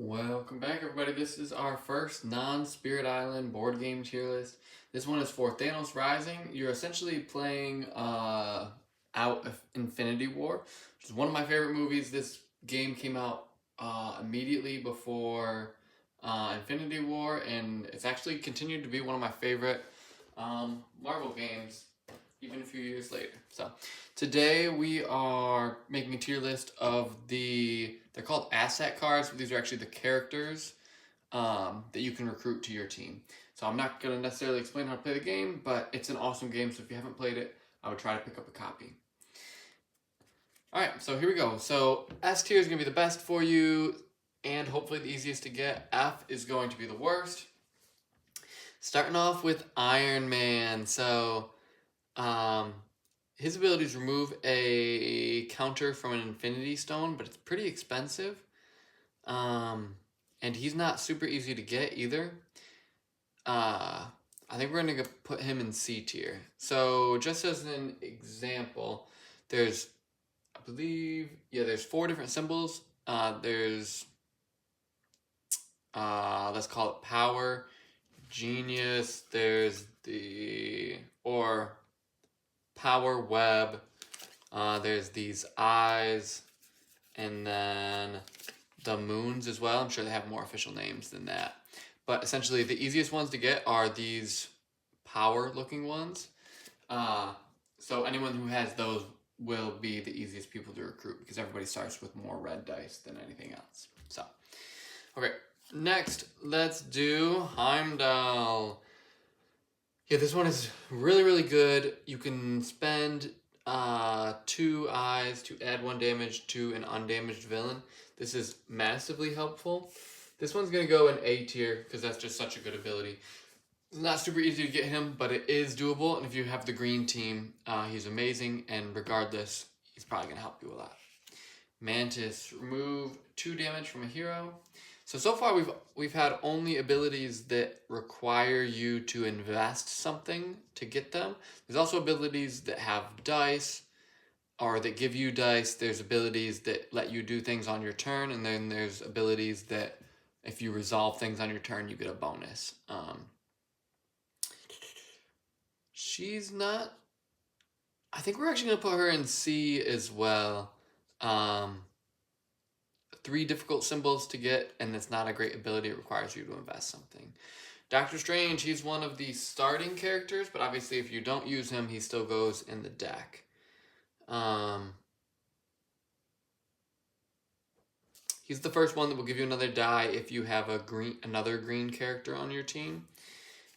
Welcome back, everybody. This is our first non-Spirit Island board game tier list. This one is for Thanos Rising. You're essentially playing out of Infinity War, which is one of my favorite movies. This game came out immediately before Infinity War, and it's actually continued to be one of my favorite Marvel games, even a few years later. So today we are making a tier list of they're called asset cards, but these are actually the characters that you can recruit to your team. So I'm not going to necessarily explain how to play the game, but it's an awesome game, so if you haven't played it, I would try to pick up a copy. Alright, so here we go. So S tier is going to be the best for you, and hopefully the easiest to get. F is going to be the worst. Starting off with Iron Man. So his abilities remove a counter from an Infinity Stone, but it's pretty expensive. And he's not super easy to get either. I think we're going to put him in C tier. So just as an example, there's, I believe, there's 4 different symbols. There's, let's call it power, genius, there's or power web, there's these eyes, and then the moons as well. I'm sure they have more official names than that. But essentially, the easiest ones to get are these power-looking ones. So anyone who has those will be the easiest people to recruit because everybody starts with more red dice than anything else. So, okay, next, let's do Heimdall. Yeah, this one is really, really good. You can spend 2 eyes to add 1 damage to an undamaged villain. This is massively helpful. This one's going to go in A tier because that's just such a good ability. It's not super easy to get him, but it is doable. And if you have the green team, he's amazing. And regardless, he's probably going to help you a lot. Mantis, remove 2 damage from a hero. So far we've had only abilities that require you to invest something to get them. There's also abilities that have dice or that give you dice. There's abilities that let you do things on your turn, and then there's abilities that if you resolve things on your turn, you get a bonus. She's not... I think we're actually going to put her in C as well. 3 difficult symbols to get, and it's not a great ability. It requires you to invest something. Doctor Strange, he's one of the starting characters, but obviously if you don't use him, he still goes in the deck. He's the first one that will give you another die if you have another green character on your team.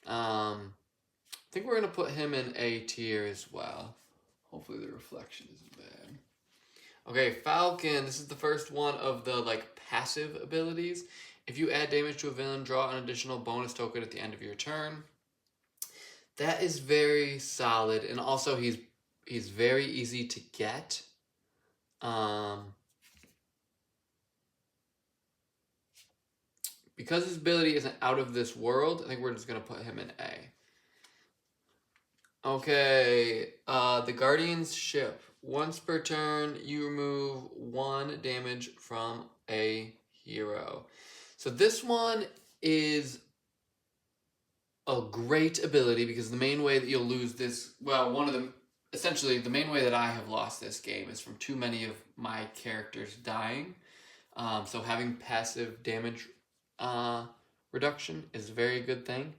I think we're going to put him in A tier as well. Hopefully the reflection isn't bad. Okay, Falcon. This is the first one of the passive abilities. If you add damage to a villain, draw an additional bonus token at the end of your turn. That is very solid, and also he's very easy to get. Because his ability isn't out of this world, I think we're just gonna put him in A. Okay, the Guardian's ship. Once per turn, you remove 1 damage from a hero. So this one is a great ability because the main way that you'll lose this, essentially the main way that I have lost this game is from too many of my characters dying. So having passive damage reduction is a very good thing.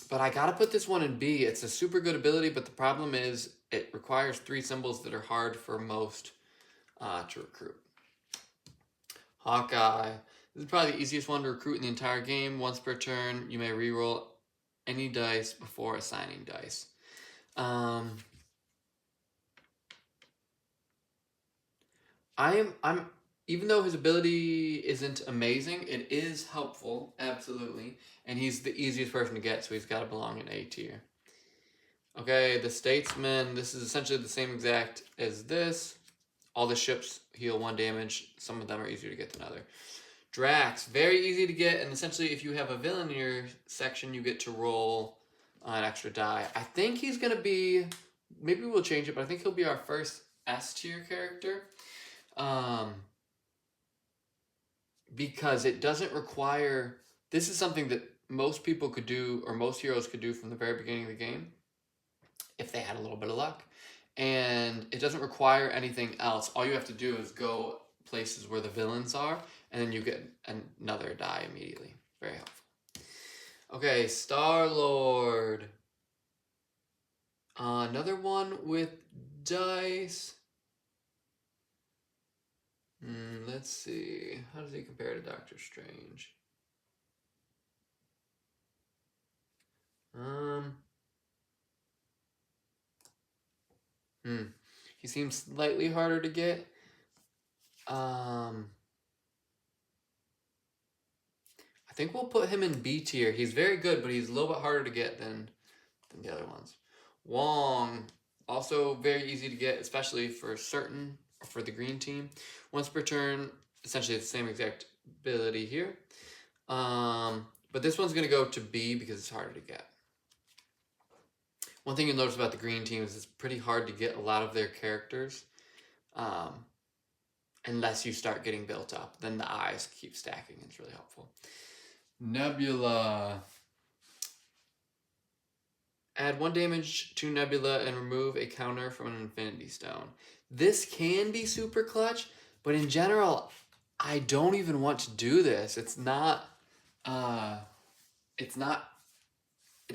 But I gotta put this one in B. It's a super good ability, but the problem is it requires 3 symbols that are hard for most to recruit. Hawkeye. This is probably the easiest one to recruit in the entire game. Once per turn, you may reroll any dice before assigning dice. Even though his ability isn't amazing, it is helpful, absolutely. And he's the easiest person to get, so he's got to belong in A tier. Okay, the Statesman. This is essentially the same exact as this. All the ships heal 1 damage. Some of them are easier to get than others. Drax, very easy to get, and essentially if you have a villain in your section, you get to roll an extra die. I think he's going to be... Maybe we'll change it, but I think he'll be our first S tier character. Because it doesn't require. This is something that most people could do, or most heroes could do from the very beginning of the game, if they had a little bit of luck. And it doesn't require anything else. All you have to do is go places where the villains are, and then you get another die immediately. Very helpful. Okay, Star-Lord. Another one with dice. Let's see. How does he compare to Doctor Strange? He seems slightly harder to get. I think we'll put him in B tier. He's very good, but he's a little bit harder to get than the other ones. Wong, also very easy to get, especially for the green team. Once per turn, essentially it's the same exact ability here. But this one's going to go to B because it's harder to get. One thing you'll notice about the green team is it's pretty hard to get a lot of their characters. Unless you start getting built up. Then the eyes keep stacking. It's really helpful. Nebula. Add 1 damage to Nebula and remove a counter from an Infinity Stone. This can be super clutch, but in general, I don't even want to do this. It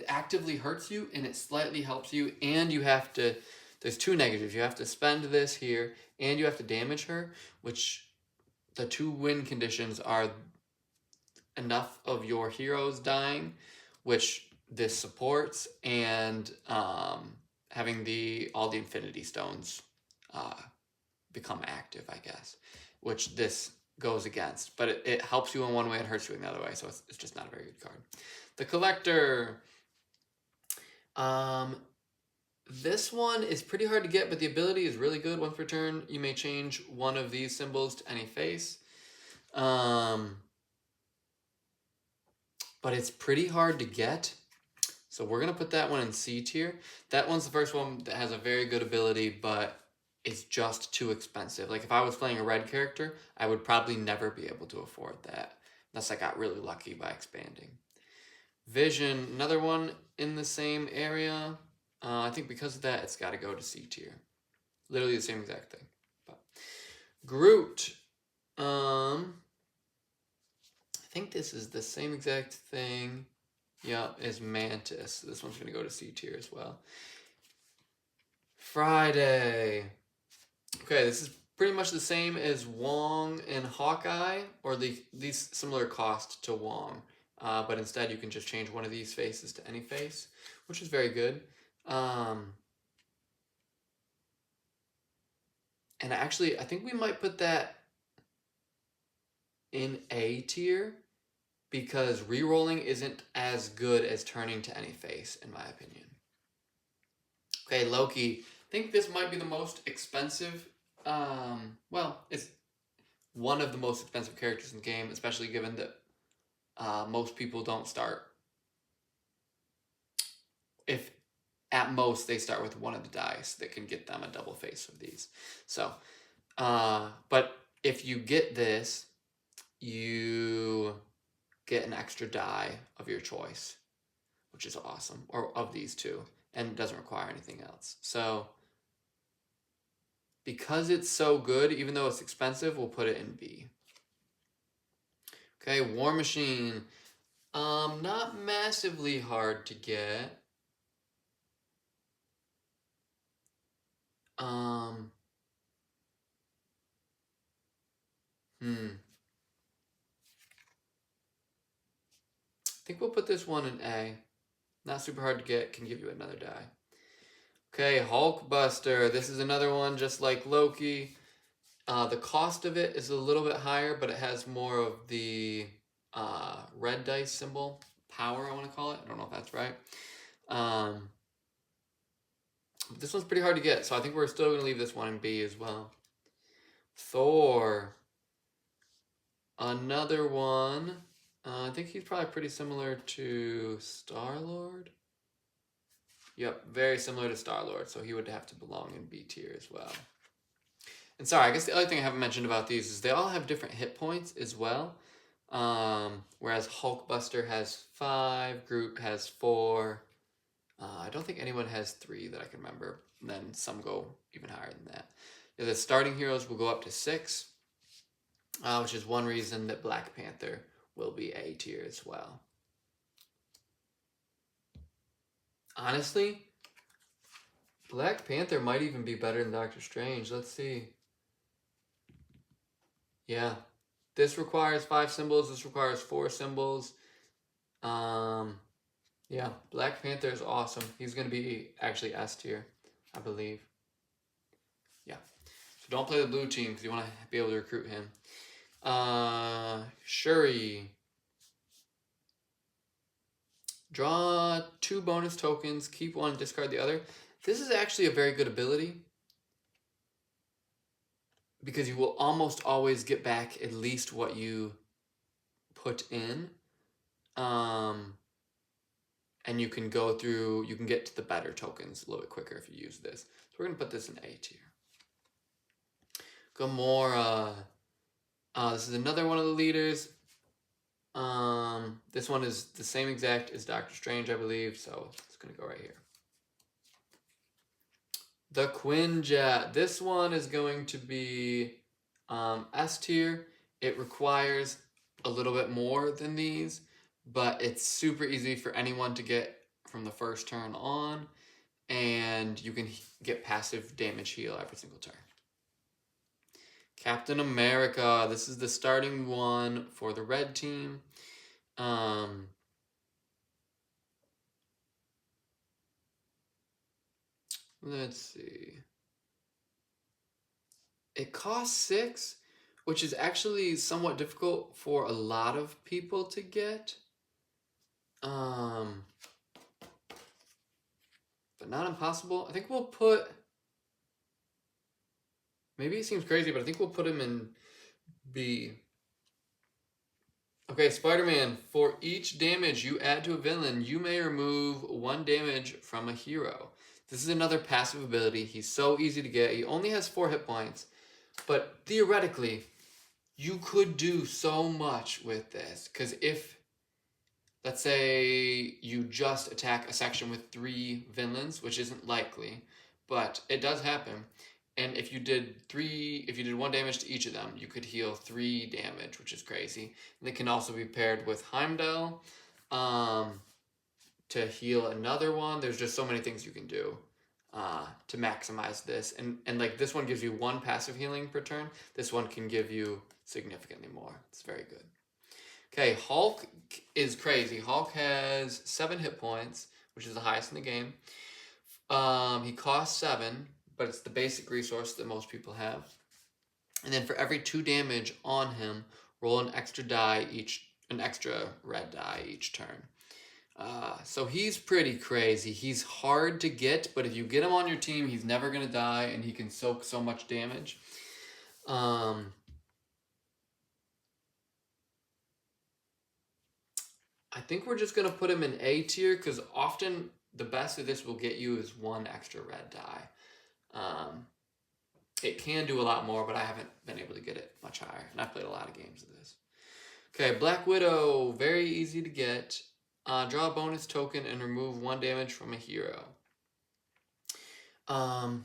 actively hurts you and it slightly helps you, and you have to, there's 2 negatives. You have to spend this here and you have to damage her, which the 2 win conditions are enough of your heroes dying, which this supports, and having all the Infinity Stones become active, I guess, which this goes against. But it helps you in one way and hurts you in the other way, so it's just not a very good card. The Collector. This one is pretty hard to get, but the ability is really good. Once per turn, you may change one of these symbols to any face. But it's pretty hard to get. So we're going to put that one in C tier. That one's the first one that has a very good ability, but it's just too expensive. Like if I was playing a red character, I would probably never be able to afford that. Unless I got really lucky by expanding. Vision, another one in the same area. I think because of that, it's got to go to C tier. Literally the same exact thing. But Groot. I think this is the same exact thing. Yeah, as Mantis. This one's going to go to C tier as well. Friday. Okay, this is pretty much the same as Wong and Hawkeye, or these similar cost to Wong. But instead you can just change one of these faces to any face, which is very good. And actually, I think we might put that in A tier, because rerolling isn't as good as turning to any face, in my opinion. Okay, Loki. I think this might be the most expensive. Well, it's one of the most expensive characters in the game, especially given that most people don't start. If at most they start with one of the dice that can get them a double face of these. So, but if you get this, you get an extra die of your choice, which is awesome, or of these 2, and it doesn't require anything else. So, because it's so good, even though it's expensive, we'll put it in B. Okay, War Machine. Not massively hard to get. I think we'll put this one in A. Not super hard to get, can give you another die. Okay, Hulkbuster. This is another one just like Loki. The cost of it is a little bit higher, but it has more of the red dice symbol. Power, I want to call it. I don't know if that's right. This one's pretty hard to get, so I think we're still going to leave this one in B as well. Thor. Another one. I think he's probably pretty similar to Star-Lord. Yep, very similar to Star-Lord, so he would have to belong in B tier as well. And sorry, I guess the other thing I haven't mentioned about these is they all have different hit points as well. Whereas Hulkbuster has 5, Groot has 4. I don't think anyone has 3 that I can remember. And then some go even higher than that. The starting heroes will go up to 6, which is one reason that Black Panther will be A tier as well. Honestly, Black Panther might even be better than Doctor Strange. Let's see. Yeah. This requires 5 symbols. This requires 4 symbols. Yeah, Black Panther is awesome. He's going to be actually S tier, I believe. Yeah. So don't play the blue team because you want to be able to recruit him. Shuri. Draw 2 bonus tokens. Keep 1, discard the other. This is actually a very good ability because you will almost always get back at least what you put in. And you can go through, you can get to the better tokens a little bit quicker if you use this. So we're going to put this in A tier. Gamora. This is another one of the leaders. This one is the same exact as Doctor Strange, I believe. So it's going to go right here. The Quinjet. This one is going to be S tier. It requires a little bit more than these, but it's super easy for anyone to get from the first turn on, and you can get passive damage heal every single turn. Captain America. This is the starting one for the red team. Let's see. It costs 6, which is actually somewhat difficult for a lot of people to get. But not impossible. I think we'll put... Maybe it seems crazy, but I think we'll put him in B. Okay, Spider-Man. For each damage you add to a villain, you may remove 1 damage from a hero. This is another passive ability. He's so easy to get. He only has 4 hit points. But theoretically, you could do so much with this. Because if, let's say, you just attack a section with 3 villains, which isn't likely, but it does happen. And if you did 1 damage to each of them, you could heal 3 damage, which is crazy. And it can also be paired with Heimdall to heal another one. There's just so many things you can do to maximize this. And like this one gives you 1 passive healing per turn. This one can give you significantly more. It's very good. Okay, Hulk is crazy. Hulk has 7 hit points, which is the highest in the game. He costs 7, but it's the basic resource that most people have. And then for every 2 damage on him, roll an extra red die each turn. So he's pretty crazy. He's hard to get, but if you get him on your team, he's never going to die, and he can soak so much damage. I think we're just going to put him in A tier, because often the best of this will get you is 1 extra red die. It can do a lot more, but I haven't been able to get it much higher, and I've played a lot of games of this. Okay, Black Widow, very easy to get. Draw a bonus token and remove 1 damage from a hero. I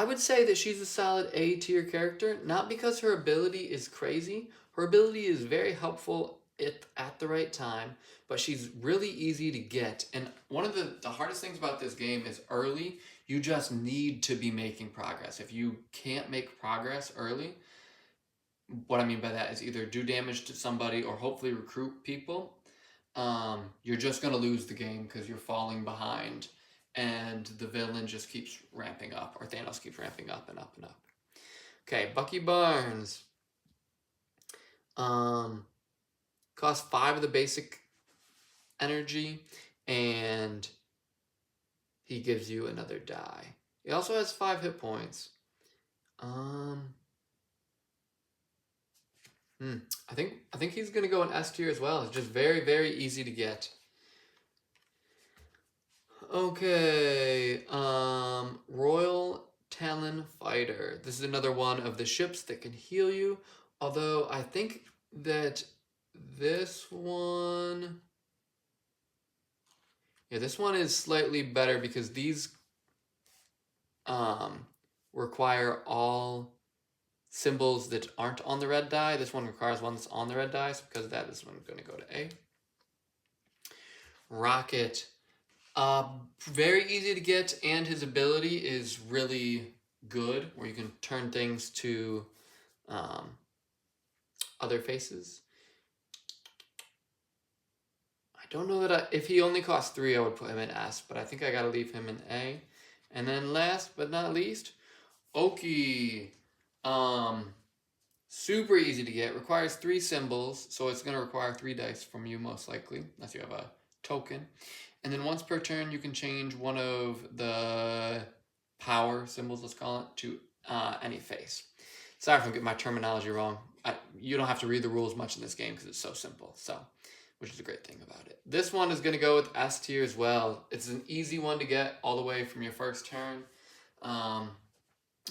would say that she's a solid A tier character, not because her ability is crazy. Her ability is very helpful at the right time, but she's really easy to get. And one of the hardest things about this game is early, you just need to be making progress. If you can't make progress early, what I mean by that is either do damage to somebody or hopefully recruit people. You're just going to lose the game because you're falling behind and the villain just keeps ramping up, or Thanos keeps ramping up and up and up. Okay, Bucky Barnes. Costs 5 of the basic energy, and he gives you another die. He also has 5 hit points. I think he's gonna go in S tier as well. It's just very, very easy to get. Okay, Royal Talon Fighter. This is another one of the ships that can heal you. Although I think that this one... Yeah, this one is slightly better because these require all symbols that aren't on the red die. This one requires one that's on the red die, so because of that, this one's going to go to A. Rocket. Very easy to get, and his ability is really good, where you can turn things to other faces. I don't know that if he only costs 3, I would put him in S, but I think I gotta leave him in A. And then last but not least, Oki. Super easy to get, requires 3 symbols, so it's gonna require 3 dice from you most likely, unless you have a token. And then once per turn, you can change one of the power symbols, let's call it, to any face. Sorry if I'm getting my terminology wrong. You don't have to read the rules much in this game because it's so simple, which is a great thing about it. This one is going to go with S tier as well. It's an easy one to get all the way from your first turn. And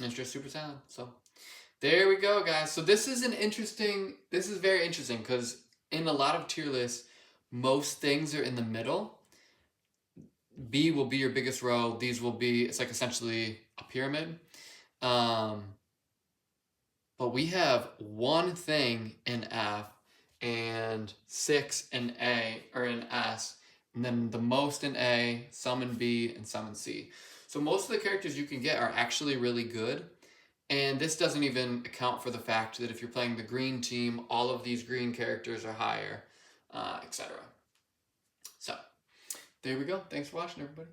it's just super talent. So there we go, guys. So this is very interesting because in a lot of tier lists, most things are in the middle. B will be your biggest row. These will be, it's like essentially a pyramid. But we have one thing in F and 6 in A, or in S, and then the most in A, some in B, and some in C. So most of the characters you can get are actually really good. And this doesn't even account for the fact that if you're playing the green team, all of these green characters are higher, etc. So there we go. Thanks for watching, everybody.